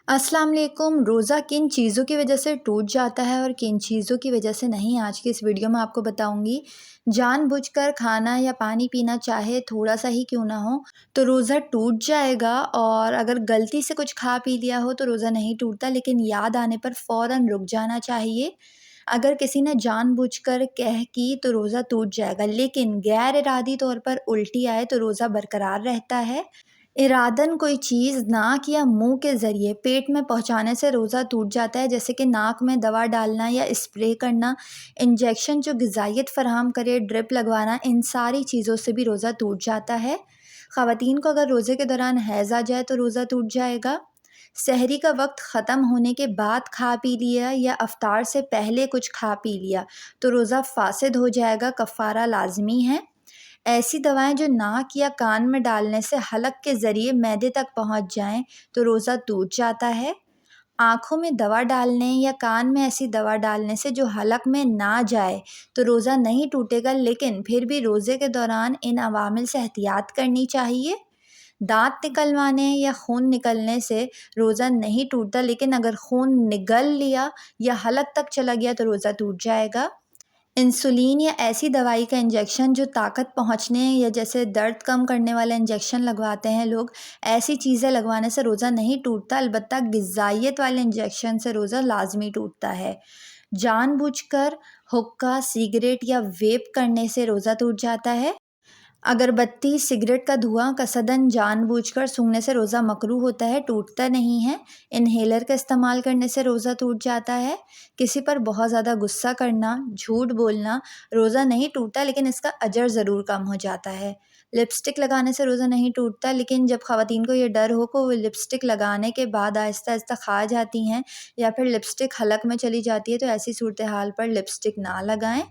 अस्सलाम वालेकुम। रोज़ा किन चीज़ों की वजह से टूट जाता है और किन चीज़ों की वजह से नहीं, आज की इस वीडियो में आपको बताऊंगी। जानबूझकर खाना या पानी पीना चाहे थोड़ा सा ही क्यों ना हो तो रोज़ा टूट जाएगा, और अगर गलती से कुछ खा पी लिया हो तो रोज़ा नहीं टूटता, लेकिन याद आने पर फ़ौरन रुक जाना चाहिए। अगर किसी ने जानबूझकर कह की तो रोज़ा टूट जाएगा, लेकिन गैर इरादी तौर पर उल्टी आए तो रोज़ा बरकरार रहता है। इरादन कोई चीज़ नाक या मुंह के ज़रिए पेट में पहुंचाने से रोज़ा टूट जाता है, जैसे कि नाक में दवा डालना या स्प्रे करना, इंजेक्शन जो ग़िज़ाइयत फ़राहम करे, ड्रिप लगवाना, इन सारी चीज़ों से भी रोज़ा टूट जाता है। ख़वातीन को अगर रोज़े के दौरान हैज़ आ जाए तो रोज़ा टूट जाएगा। सहरी का वक्त ख़त्म होने के बाद खा पी लिया या अफ्तार से पहले कुछ खा पी लिया तो रोज़ा फ़ासिद हो जाएगा, कफ़ारा लाज़मी है। ऐसी दवाएं जो नाक या कान में डालने से हलक के ज़रिए मैदे तक पहुंच जाएं तो रोज़ा टूट जाता है। आँखों में दवा डालने या कान में ऐसी दवा डालने से जो हलक में ना जाए तो रोज़ा नहीं टूटेगा, लेकिन फिर भी रोज़े के दौरान इन अवामिल से एहतियात करनी चाहिए। दांत निकलवाने या खून निकलने से रोज़ा नहीं टूटता, लेकिन अगर खून निगल लिया या हलक तक चला गया तो रोज़ा टूट जाएगा। इंसुलिन या ऐसी दवाई का इंजेक्शन जो ताकत पहुंचने या जैसे दर्द कम करने वाला इंजेक्शन लगवाते हैं लोग, ऐसी चीज़ें लगवाने से रोज़ा नहीं टूटता, अलबत्ता ग़िज़ाइयत वाले इंजेक्शन से रोज़ा लाजमी टूटता है। जानबूझकर हुक्का, सिगरेट या वेप करने से रोज़ा टूट जाता है। अगरबत्ती, सिगरेट का धुआं कसदन जानबूझकर सूंघने से रोज़ा मकरूह होता है, टूटता नहीं है। इन्हेलर का इस्तेमाल करने से रोज़ा टूट जाता है। किसी पर बहुत ज़्यादा गुस्सा करना, झूठ बोलना, रोज़ा नहीं टूटता, लेकिन इसका अजर ज़रूर कम हो जाता है। लिपस्टिक लगाने से रोज़ा नहीं टूटता, लेकिन जब ख़वातीन को ये डर हो कि वो लिपस्टिक लगाने के बाद आहिस्ता आहिस्ता खा जाती हैं या फिर लिपस्टिक हलक में चली जाती है, तो ऐसी सूरत हाल पर लिपस्टिक ना लगाएं।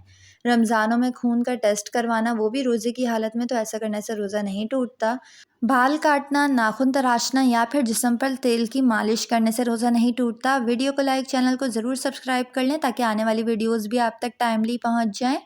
रमज़ानों में खून का टेस्ट करवाना, वो भी रोज़े की हालत में, तो ऐसा करने से रोज़ा नहीं टूटता। बाल काटना, नाखून तराशना या फिर जिस्म पर तेल की मालिश करने से रोज़ा नहीं टूटता। वीडियो को लाइक, चैनल को ज़रूर सब्सक्राइब कर लें ताकि आने वाली वीडियोज़ भी आप तक टाइमली पहुँच जाएँ।